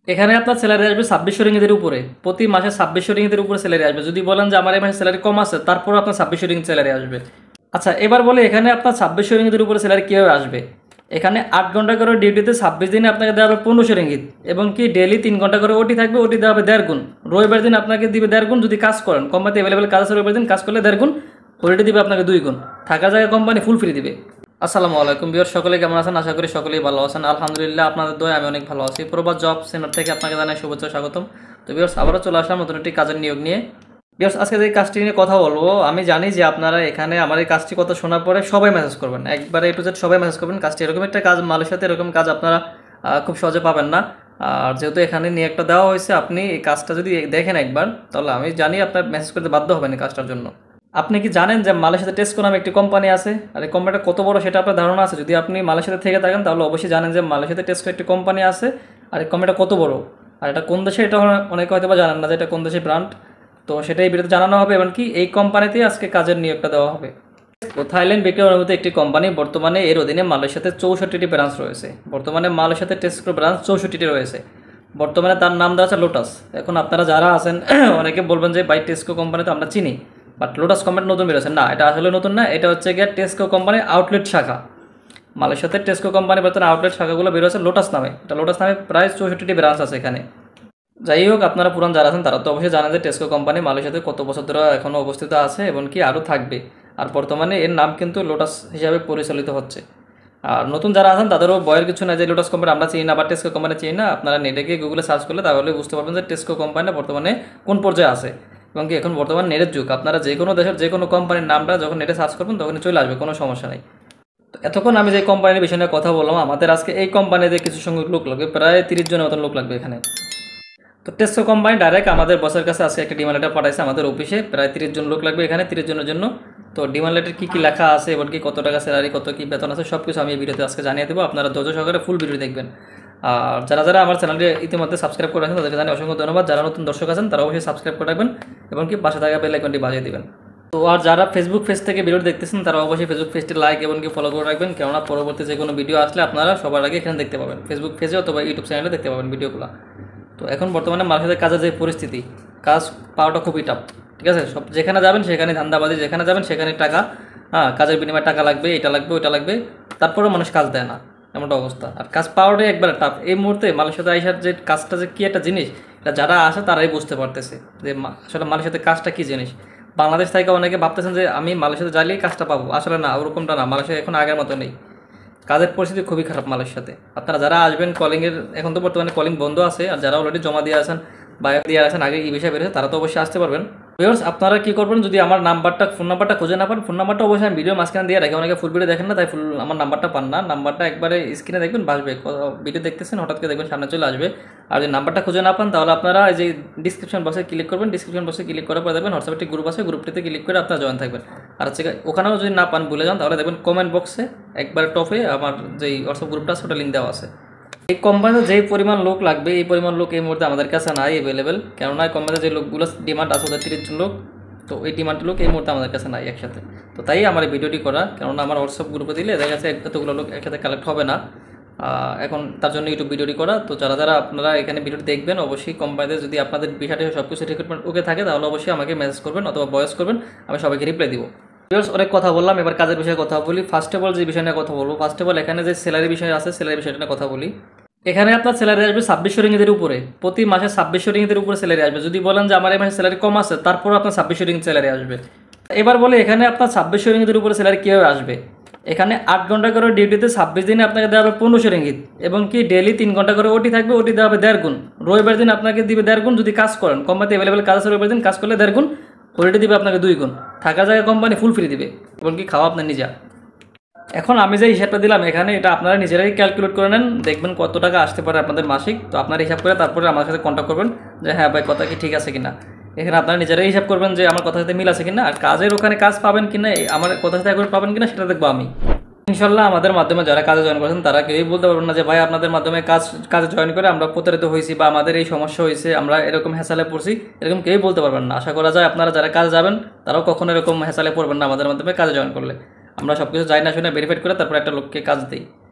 এখানে আপনার স্যালারি আসবে 2600 রিঙ্গিতের উপরে, প্রতি মাসে 2600 রিঙ্গিতের উপরে স্যালারি আসবে। যদি বলেন যে আমার এই মাসে স্যালারি কম আছে, তারপরও আপনার 2600 রিঙ্গিত স্যালারি আসবে। আচ্ছা, এবার বলে এখানে আপনার 2600 রিঙ্গিতের উপরে স্যালারি কীভাবে আসবে। এখানে 8 ঘন্টা করে ডিউটিতে 26 দিনে আপনাকে দেওয়া হবে 1500 রিঙ্গিত, এবং কি ডেলি 3 ঘন্টা করে ওটি থাকবে, ওটি দেওয়া হবে 1.5 গুণ। রবিবার দিন আপনাকে দিবে 1.5 গুণ যদি কাজ করেন, কোম্পানিতে অ্যাভেলেবেল কাজ আছে, রবিবার দিন কাজ করলে 1.5 গুণ, হলিডে দিবে আপনাকে 2 গুণ। থাকার জায়গায় কোম্পানি ফুল ফ্রি দিবে। আসসালামু আলাইকুম ভিউয়ার, সকলে কেমন আছেন? আশা করি সকলেই ভালো আছেন। আলহামদুলিল্লাহ, আপনাদের দোয়ায় আমি অনেক ভালো আছি। প্রবাস জব সেন্টার থেকে আপনাকে জানাই শুভেচ্ছা, স্বাগতম। তো ভিউয়ার্স, আবারও চলে আসলাম নতুন একটি কাজের নিয়োগ নিয়ে। ভিউয়ার্স, আজকে যে কাজটি নিয়ে কথা বলবো, আমি জানি যে আপনারা এখানে আমার এই কাজটি কথা শোনার পরে সবাই মেসেজ করবেন, একবারে এ টু জেড সবাই মেসেজ করবেন। কাজটি এরকম একটা কাজ, মালয়েশিয়াতে এরকম কাজ আপনারা খুব সহজে পাবেন না। আর যেহেতু এখানে নিয়ে একটা দেওয়া হয়েছে, আপনি এই কাজটা যদি দেখেন একবার, তাহলে আমি জানি আপনার মেসেজ করতে বাধ্য হবেন এই কাজটার জন্য। আপনি কি জানেন যে মালয়েশিয়াতে টেস্কো নামে একটি কোম্পানি আছে? আর এই কোম্পানিটা কত বড় সেটা আপনার ধারণা আছে? যদি আপনি মালয়েশিয়াতে থেকে থাকেন তাহলে অবশ্যই জানেন যে মালয়েশিয়াতে টেস্কো একটি কোম্পানি আছে। আর এই কোম্পানিটা কত বড়, আর এটা কোন দেশে, এটা অনেকে হয়তো বা জানেন না যে এটা কোন দেশে ব্র্যান্ড। তো সেটাই ভিডিওতে জানানো হবে, এবং কি এই কোম্পানিতেই আজকে কাজের নিয়োগটা দেওয়া হবে। তো থাইল্যান্ড বিক্রয় অনুমতি একটি কোম্পানি, বর্তমানে এর অধীনে মালয়েশিয়াতে 64টি ব্রাঞ্চ রয়েছে। বর্তমানে মালয়েশিয়াতে টেস্কো ব্রাঞ্চ 64টি রয়েছে। বর্তমানে তার নাম দেওয়া আছে লোটাস। এখন আপনারা যারা আছেন অনেকে বলবেন যে বাই টেস্কো কোম্পানি তো আমরা চিনি, বাট লোটাস কোম্পানি নতুন বেরোছে না, এটা আসলে নতুন না, এটা হচ্ছে গিয়ে টেস্কো কোম্পানির আউটলেট শাখা। মালয়েশিয়াতে টেস্কো কোম্পানি বর্তমানে আউটলেট শাখাগুলো বেরোছে লোটাস নামে। এটা লোটাস নামে প্রায় 64টি ব্রাঞ্চ আছে এখানে। যাই হোক, আপনারা পুরান যারা আছেন তারা তো অবশ্যই জানেন যে টেস্কো কোম্পানি মালয়েশিয়াতে কত বছর ধরে এখনও অবস্থিত আছে, এবং কি আরও থাকবে। আর বর্তমানে এর নাম কিন্তু লোটাস হিসাবে পরিচালিত হচ্ছে। আর নতুন যারা আছেন তাদেরও বয়ের কিছু না যে লোটাস কোম্পানি আমরা চিনি না বা টেস্কো কোম্পানি চিনি না। আপনারা নেটে গিয়ে গুগলে সার্চ করলে তাহলে বুঝতে পারবেন যে টেস্কো কোম্পানিটা বর্তমানে কোন পর্যায়ে আছে, এবং কি এখন বর্তমান নেটের যুগ। আপনারা যে কোনো দেশের যে কোনো কোম্পানির নামটা যখন নেটে সার্চ করবেন তখনই চলে আসবে, কোনো সমস্যা নেই। তো এতক্ষণ আমি যে কোম্পানির বিষয় নিয়ে কথা বললাম, আমাদের আজকে এই কোম্পানিতে কিছু সংখ্যক লোক লাগবে, প্রায় 30 জনের মতন লোক লাগবে এখানে। তো টেস্কো কোম্পানি ডাইরেক্ট আমাদের বসের কাছে আজকে একটা ডিমান্ড লেটার পাঠাইছে আমাদের অফিসে, প্রায় 30 জন লোক লাগবে এখানে, 30 জনের জন্য। তো ডিমান্ড লেটার কী কী লেখা আছে এবং কি কত টাকা স্যালারি, কত কী বেতন আছে, সব কিছু আমি এই ভিডিওতে আজকে জানিয়ে দেবো। আপনারা ধৈর্য সহকারে ফুল ভিডিও দেখবেন। আর যারা যারা আমার চ্যানেলটি ইতিমধ্যে সাবস্ক্রাইব করে রাখেন তাদেরকে জানি অসংখ্য ধন্যবাদ। যারা নতুন দর্শক আছেন তারা অবশ্যই সাবস্ক্রাইব করে রাখবেন, এবং কি পাশে থাকা বেল আইকনটি বাজিয়ে দেবেন। তো আর যারা ফেসবুক পেজ থেকে ভিডিও দেখতেছেন তারা অবশ্যই ফেসবুক পেজটি লাইক এবং কি ফলো করে রাখবেন, কেননা পরবর্তী যে কোনো ভিডিও আসলে আপনারা সবার আগে এখানে দেখতে পাবেন, ফেসবুক পেজে অথবা ইউটিউব চ্যানেলে দেখতে পাবেন ভিডিওগুলো। তো এখন বর্তমানে মার্কেটের কাজের যে পরিস্থিতি, কাজ পাওয়াটা খুবই টাফ। ঠিক আছে, সব যেখানে যাবেন সেখানে ধান্দাবাজি, যেখানে যাবেন সেখানে টাকা, কাজের বিনিময়ে টাকা লাগবে, এটা লাগবে ওইটা লাগবে, তারপরেও মানুষ কাজ দেয় না, এমনটা অবস্থা। আর কাজ পাওয়াটাই একবারে টাফ এই মুহূর্তে। মালয়েশিয়াতে আইসার যে কাজটা যে কী একটা জিনিস, এটা যারা আসে তারাই বুঝতে পারতেছে যে আসলে মালয়েশিয়াতে কাজটা কী জিনিস। বাংলাদেশ থেকে অনেকে ভাবতেছেন যে আমি মালয়েশিয়াতে যাইলেই কাজটা পাবো, আসলে না, ওরকমটা না। মালয়েশিয়া এখন আগের মতো নেই, কাজের পরিস্থিতি খুবই খারাপ মালয়েশিয়াতে। আপনারা যারা আসবেন কলিংয়ের, এখন তো বর্তমানে কলিং বন্ধ আছে, আর যারা অলরেডি জমা দিয়ে আছেন, বায়ো দিয়ে আছেন, আগে এই বিষয়ে বেরিয়েছে, তারা তো অবশ্যই আসতে পারবেন। ভিউয়ার্স, আপনারা কী করবেন, যদি আমার ফোন নাম্বারটা খুঁজে না পান, ফোন নাম্বারটা অবশ্যই আমি ভিডিও মাঝখানে দিয়ে রাখি। অনেকে ফুল ভিডিও দেখেন না, তাই ফুল আমার নাম্বারটা পান না। নাম্বারটা একবারে স্ক্রিনে দেখবেন, বাসবে, ভিডিও দেখতেছেন হঠাৎ করে দেখবেন সামনে চলে আসবে। আর যদি নাম্বারটা খুঁজে না পান তাহলে আপনারা এই যে ডিসক্রিপশন বক্সে ক্লিক করবেন, ডিসক্রিপশন বক্সে ক্লিক করার পর দেখবেন হোয়াটসঅ্যাপে একটি গ্রুপ আছে, গ্রুপটিতে ক্লিক করে আপনারা জয়েন থাকবেন। আর হচ্ছে ওখানেও যদি না পান, ভুলে যান, তাহলে দেখবেন কমেন্ট বক্সে একবারে টপে আমার যেই হোয়াটসঅ্যাপ গ্রুপটা আছে ওটা লিঙ্ক দেওয়া আছে। এই কোম্পানিতে যেই পরিমাণ লোক লাগবে এই পরিমাণ লোক এই মুহূর্তে আমাদের কাছে নাই অ্যাভেলেবেল, কেননা এই কোম্পানিতে যে লোকগুলো ডিমান্ড আছে ওদের 30 জন লোক, তো এই ডিমান্ড লোক এই মুহূর্তে আমাদের কাছে নাই একসাথে। তো তাই আমার এই ভিডিওটি করা, কেননা আমার হোয়াটসঅ্যাপ গ্রুপে দিলে দেখা যাচ্ছে এতগুলো লোক একসাথে কালেক্ট হবে না। এখন তার জন্য ইউটিউব ভিডিওটি করা। তো যারা যারা আপনারা এখানে ভিডিওটি দেখবেন, অবশ্যই কোম্পানিতে যদি আপনাদের বিষয়টা সব কিছু রিক্রুটমেন্ট ওকে থাকে তাহলে অবশ্যই আমাকে মেসেজ করবেন অথবা ভয়েস করবেন, আমি সবাইকে রিপ্লাই দিব। অনেক কথা বললাম, এবার কাজের বিষয়ে কথা বলি। ফার্স্ট অফ অল যে বিষয় নিয়ে কথা বলবো, ফার্স্ট অফ অল এখানে যে স্যালারি বিষয় আছে, স্যালারি বিষয়টা নিয়ে কথা বলি। এখানে আপনার স্যালারি আসবে 2600 রিঙ্গিতের উপরে, প্রতি মাসে 2600 রিঙ্গিতের উপরে স্যালারি আসবে। যদি বলেন যে আমার এই মাসে স্যালারি কম আছে, তারপরও আপনার 2600 রিঙ্গিত স্যালারি আসবে। এবার বলে এখানে আপনার 2600 রিঙ্গিতের উপরে স্যালারি কীভাবে আসবে। এখানে 8 ঘন্টা করে ডিউটিতে 26 দিনে আপনাকে দেওয়া হবে 1500 রিঙ্গিত, এবং কি ডেলি 3 ঘন্টা করে ওটি থাকবে, ওটি দেওয়া হবে 1.5 গুণ। রবিবার দিন আপনাকে দিবে 1.5 গুণ যদি কাজ করেন, কোম্পানিতে অ্যাভেলেবেল কাজ আছে, রবিবার দিন কাজ করলে 1.5 গুণ, হলিডে দিবে আপনাকে 2 গুণ। থাকার জায়গায় কোম্পানি ফুল ফ্রি দিবে, এবং কি খাওয়া আপনার নিজা। এখন আমি যে হিসাবটা দিলাম এখানে, এটা আপনারা নিজেরাই ক্যালকুলেট করে নেন, দেখবেন কত টাকা আসতে পারে আপনাদের মাসিক। তো আপনারা হিসাব করে তারপরে আমার সাথে কন্ট্যাক্ট করবেন যে হ্যাঁ ভাই কথা কি ঠিক আছে কিনা। এখানে আপনারা নিজেরাই হিসাব করবেন যে আমার কথার সাথে মিল আছে কিনা, আর কাজের ওখানে কাজ পাবেন কিনা, আমার কথার সাথে একবার পাবেন কিনা সেটা দেখবো আমি। ইনশাল্লাহ আমাদের মাধ্যমে যারা কাজে জয়েন করেছেন তারা কেউই বলতে পারবেন না যে ভাই আপনাদের মাধ্যমে কাজে জয়েন করে আমরা প্রতারিত হয়েছি বা আমাদের এই সমস্যা হয়েছে, আমরা এরকম হেসালে পড়ছি, এরকম কেউই বলতে পারবেন না। আশা করা যায় আপনারা যারা কাজে যাবেন তারাও কখনো এরকম হেসালে পড়বেন না আমাদের মাধ্যমে কাজে জয়েন করলে। আমরা সব কিছু যাই না শুনে ভেরিফাইড করে তারপর একটা লোককে কাজ দিই।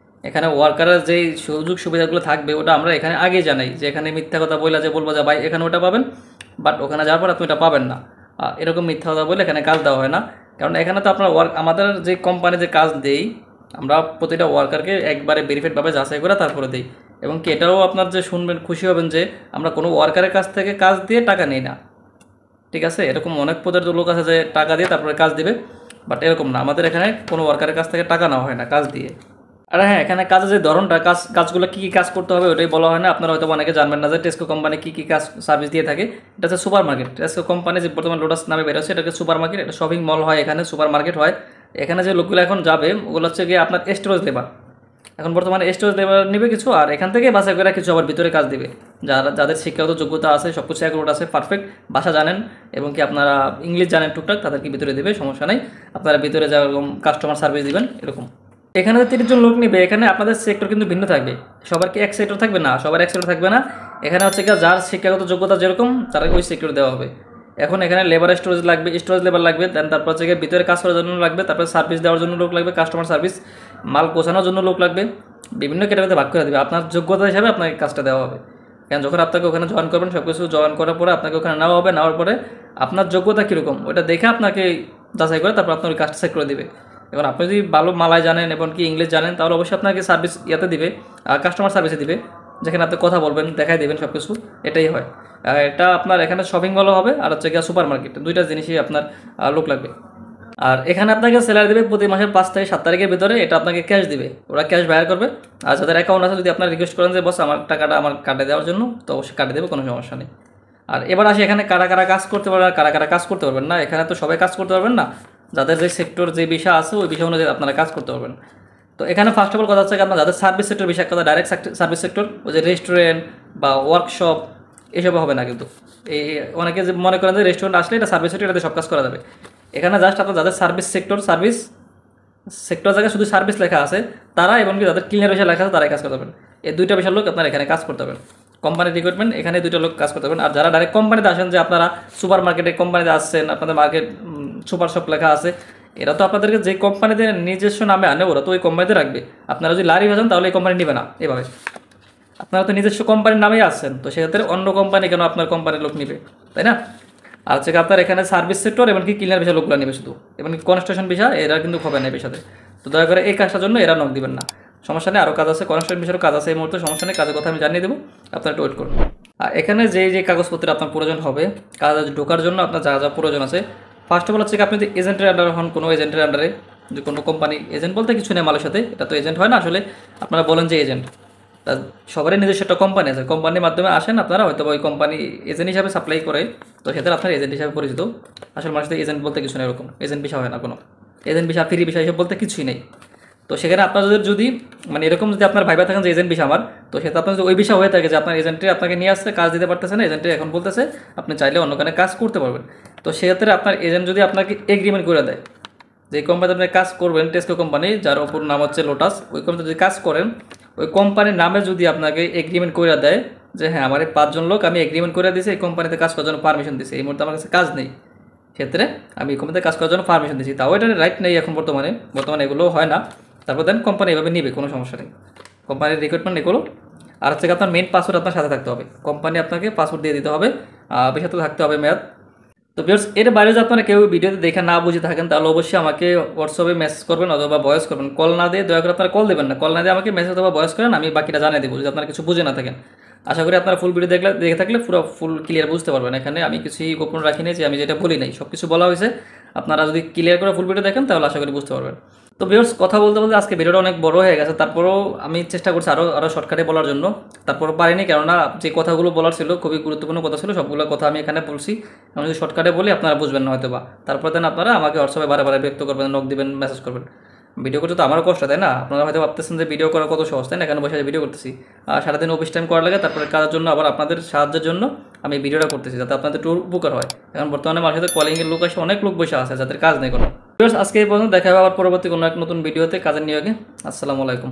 এখানে ওয়ার্কারের যেই সুযোগ সুবিধাগুলো থাকবে ওটা আমরা এখানে আগে জানাই, যে এখানে মিথ্যা কথা বলে যে বলবো যে ভাই এখানে ওটা পাবেন, বাট ওখানে যাওয়ার পর আপনি ওটা পাবেন না, এরকম মিথ্যা কথা বলে এখানে কাজ দেওয়া হয় না। কারণ এখানে তো আপনার আমাদের যে কোম্পানি যে কাজ দেই আমরা প্রতিটা ওয়ার্কারকে একবারে ভেরিফাইডভাবে যাচাই করে তারপরে দিই। এবং কি এটাও আপনার যে শুনবেন খুশি হবেন যে আমরা কোনো ওয়ার্কারের কাছ থেকে কাজ দিয়ে টাকা নিই না, ঠিক আছে। এরকম অনেক পদের লোক আছে যে টাকা দিয়ে তারপরে কাজ দিবে, বাট এরকম না, আমাদের এখানে কোনো ওয়ার্কারের কাছ থেকে টাকা নেওয়া হয় না কাজ দিয়ে। আর হ্যাঁ, এখানে কাজের যে ধরনটা কাজগুলো কী কী কাজ করতে হবে ওটাই বলা হয় না। আপনারা হয়তো অনেকে জানবেন না যে টেস্কো কোম্পানি কী কী কাজ সার্ভিস দিয়ে থাকে। এটা হচ্ছে সুপার মার্কেট। টেস্কো কোম্পানি যে বর্তমানে লোটাস নামে বেরোচ্ছে এটাকে সুপার মার্কেট, এটা শপিং মল হয়, এখানে সুপার মার্কেট হয়। এখানে যে লোকগুলো এখন যাবে ওগুলো হচ্ছে গিয়ে আপনার স্টোরেজ লেবার, এখন বর্তমানে স্টোরেজ লেবার নেবে কিছু, আর এখান থেকে বাছাই করে কিছু আবার ভিতরে কাজ দিবে। যাদের শিক্ষাগত যোগ্যতা আছে, সব কিছু অ্যাকুরেট আছে, পারফেক্ট ভাষা জানেন এবং কি আপনারা ইংলিশ জানেন টুকটাক, তাদেরকে ভিতরে দেবে, সমস্যা নেই। আপনারা ভিতরে যেরকম কাস্টমার সার্ভিস দিবেন এরকম। এখানে 30 জন লোক নেবে, এখানে আপনাদের সেক্টর কিন্তু ভিন্ন থাকবে, সবার কি এক সেক্টর থাকবে না, সবার এক সেক্টর থাকবে না। এখানে হচ্ছে কি যার শিক্ষাগত যোগ্যতা যেরকম তারা ওই সেক্টর দেওয়া হবে। এখন এখানে লেবার স্টোরেজ লাগবে, স্টোরেজ লেবার লাগবে, দেন তারপর হচ্ছে ভিতরে কাজ করার জন্য লাগবে, তারপরে সার্ভিস দেওয়ার জন্য লোক লাগবে, কাস্টমার সার্ভিস মাল গোছানোর জন্য লোক লাগবে। বিভিন্ন ক্যাটাগরিতে ভাগ করে দেবে, আপনার যোগ্যতা হিসাবে আপনাকে কাজটা দেওয়া হবে। কারণ যখন আপনাকে ওখানে জয়েন করবেন সব কিছু জয়েন করার পরে আপনাকে ওখানে নেওয়া হবে, নেওয়ার পরে আপনার যোগ্যতা কীরকম ওটা দেখে আপনাকে যাচাই করে তারপর আপনার ওই কাজটা সেট করে দেবে। এবার আপনি যদি ভালো মালায় জানেন এবং কি ইংলিশ জানেন তাহলে অবশ্যই আপনাকে সার্ভিস ইয়াতে দিবে, কাস্টমার সার্ভিসে দিবে, যেখানে আপনি কথা বলবেন, দেখাই দেবেন সব কিছু, এটাই হয়। এটা আপনার এখানে শপিং মলও হবে আর হচ্ছে গিয়ে সুপার মার্কেট, দুইটা জিনিসই আপনার লোক লাগবে। আর এখানে আপনাকে স্যালারি দেবে প্রতি মাসের 5 থেকে 7 তারিখের ভিতরে, এটা আপনাকে ক্যাশ দিবে, ওরা ক্যাশ বাইর করবে। আর যাদের অ্যাকাউন্ট আছে যদি আপনারা রিকোয়েস্ট করেন যে বস আমার টাকাটা আমার কাটে দেওয়ার জন্য, তো অবশ্যই কাটে দেবে, কোনো সমস্যা নেই। আর এবার আসি এখানে কারা কারা কাজ করতে পারবেন আর কারা কারা কাজ করতে পারবেন না। এখানে তো সবাই কাজ করতে পারবেন না, যাদের যে সেক্টর যে বিষয় আছে ওই বিষয় অনুযায়ী আপনারা কাজ করতে পারবেন। তো এখানে ফার্স্ট অফ অল কথা হচ্ছে আপনার যাদের সার্ভিস সেক্টর বিষয়, কথা ডাইরেক্ট সার্ভিস সেক্টর, ওই যে রেস্টুরেন্ট বা ওয়ার্কশপ এসব হবে না। কিন্তু এই অনেকে যে মনে করেন যে রেস্টুরেন্ট আসলে এটা সার্ভিস সেক্টর, এটাতে সব কাজ করা যাবে। এখানে জাস্ট আপনার যাদের সার্ভিস সেক্টর জায়গায় শুধু সার্ভিস লেখা আছে তারা, এবং কি যাদের ক্লিনার বিষয় লেখা আছে তারাই কাজ করতে পারবেন। এই দুইটা বিষয়ের লোক আপনারা এখানে কাজ করতে পারবেন। কোম্পানির রিক্রুটমেন্ট এখানে দুইটা লোক কাজ করতে পারবেন। আর যারা ডাইরেক্ট কোম্পানিতে আসেন, যে আপনারা সুপার মার্কেটে কোম্পানিতে আসছেন, আপনাদের মার্কেট সুপার শপ লেখা আছে, এরা তো আপনাদেরকে যে কোম্পানিতে নিজস্ব নামে আনে ওরা তো ওই কোম্পানিতে রাখবে। আপনারা যদি লারি ভাবেন তাহলে এই কোম্পানি নেবে না। এভাবে আপনারা তো নিজস্ব কোম্পানির নামেই আসছেন, তো সেক্ষেত্রে অন্য কোম্পানি কেন আপনার কোম্পানির লোক নেবে, তাই না? আর হচ্ছে আপনার এখানে সার্ভিস সেক্টর এমনকি ক্লিনার বিষয় লোকগুলো নেবে শুধু, এমনকি কনস্ট্রাকশন বিষয় এরা কিন্তু হবে না এই বিষয়ে। তো দয়া করে এই কাজটার জন্য এরা নক দিবেন না, সমস্যা নেই। আরও কাজ আছে, কনস্ট্রাকশন বিষয়ের কাজ আছে এই মুহূর্তে, সমস্যা নেই, কাজের কথা আমি জানিয়ে দেবো, আপনারা একটু ওয়েট করুন। আর এখানে যে কাগজপত্র আপনার প্রয়োজন হবে কাজ ঢোকার জন্য, আপনার যা যা প্রয়োজন আছে, ফার্স্ট অফ অল হচ্ছে আপনি যদি এজেন্টের আন্ডারে হন, কোনো এজেন্টের আন্ডারে, যে কোনো কোম্পানি, এজেন্ট বলতে কিছু নেই মালের সাথে, এটা তো এজেন্ট হয় না আসলে, আপনারা বলেন যে এজেন্ট। তা সবারই নিজস্ব একটা কোম্পানি আছে, কোম্পানির মাধ্যমে আসেন আপনারা, হয়তো ওই কোম্পানি এজেন্ট হিসাবে সাপ্লাই করে, তো সেক্ষেত্রে আপনার এজেন্ট হিসাবে পরিচিত। আসলে মানুষদের এজেন্ট বলতে কিছু নেই, এরকম এজেন্ট বিষয় হয় না, কোনো এজেন্ট বিষয় ফ্রি বিষয় হিসেবে বলতে কিছুই নেই। তো সেখানে আপনাদের যদি মানে এরকম যদি আপনার ভাইবা থাকেন যে এজেন্ট বিষয় আমার, তো সেটা আপনার যদি ওই বিষয় হয়ে থাকে যে আপনার এজেন্টে আপনাকে নিয়ে আসছে, কাজ দিতে পারতেছে না, এজেন্টে এখন বলতেছে আপনি চাইলে অন্য কানে কাজ করতে পারবেন, তো সেক্ষেত্রে আপনার এজেন্ট যদি আপনাকে এগ্রিমেন্ট করে দেয় যে কোম্পানিতে আপনি কাজ করবেন, টেস্কো কোম্পানি যার ওপর নাম হচ্ছে লোটাস, ওই কোম্পানিতে যদি কাজ করেন, ওই কোম্পানির নামে যদি আপনাকে এগ্রিমেন্ট করে দেয় যে হ্যাঁ আমার 5 জন লোক আমি এগ্রিমেন্ট করে দিয়েছি, এই কোম্পানিতে কাজ করার জন্য পারমিশন দিয়েছি, এই মুহূর্তে আমার কাছে কাজ নেই, ক্ষেত্রে আমি এই কোম্পানিতে কাজ করার জন্য পারমিশন দিয়েছি, তাও এটা রাইট নেই এখন বর্তমানে এগুলো হয় না। তারপর দেন কোম্পানি এভাবে নেবে, কোনো সমস্যা নেই, কোম্পানির রিক্রুটমেন্ট এগুলো। আর হচ্ছে আপনার মেইন পাসওয়ার্ড আপনার সাথে থাকতে হবে, কোম্পানি আপনাকে পাসওয়ার্ড দিয়ে দিতে হবে, বেশি থাকতে হবে মেয়াদ। তো ভিউয়ার্স এর বাইরে যদি আপনারা কেউ ভিডিওতে দেখে না বুঝে থাকেন তাহলে অবশ্যই আমাকে হোয়াটসঅ্যাপে মেসেজ করবেন অথবা ভয়েস করবেন, কল না দিয়ে, দয়া করে আপনারা কল দেবেন না, কল না দিয়ে আমাকে মেসেজ অথবা ভয়েস করেন, আমি বাকিটা জানিয়ে দেবো যদি আপনারা কিছু বুঝে না থাকেন। আশা করি আপনারা ফুল ভিডিও দেখে থাকলে পুরো ফুল ক্লিয়ার বুঝতে পারবেন। এখানে আমি কিছুই গোপন রাখিনি যে আমি যেটা বলি নাই, সব কিছু বলা হয়েছে, আপনারা যদি ক্লিয়ার করে ফুল ভিডিও দেখেন তাহলে আশা করি বুঝতে পারবেন। তো ভিউয়ার্স কথা বলতে বলতে আজকে ভিডিওটা অনেক বড় হয়ে গেছে, তারপরেও আমি চেষ্টা করছি আরও শর্টকাটে বলার জন্য, তারপরও পারিনি, কেননা যে কথাগুলো বলার ছিল খুবই গুরুত্বপূর্ণ কথা ছিল, সবগুলো কথা আমি এখানে বলছি। আমি যদি শর্টকাটে বলি আপনারা বুঝবেন না হয়তো বা, তারপরে দেন আপনারা আমাকে হোয়াটসঅ্যাপে বারে ব্যক্ত করবেন, নক দিবেন, মেসেজ করবেন। ভিডিও করতে তো আমারও কষ্ট, তাই না? আপনারা হয়তো ভাবতেছেন যে ভিডিও করা কত সহজ, তাই না? এখানে বসে ভিডিও করতেছি, আর সারাদিন অফিস টাইম করা লাগে, তারপরে কাজের জন্য আবার আপনাদের সাহায্যের জন্য আমি ভিডিওটা করতেছি যাতে আপনাদের একটু উপকার হয়। এখন বর্তমানে আমার সাথে কলিংয়ের লোক আসে, অনেক লোক বসে আছে যাদের কাজ নেই কোনো। আজকে এই পর্যন্ত, দেখা হবে আবার পরবর্তী কোনো এক নতুন ভিডিওতে কাজের নিয়োগে। আসসালামু আলাইকুম।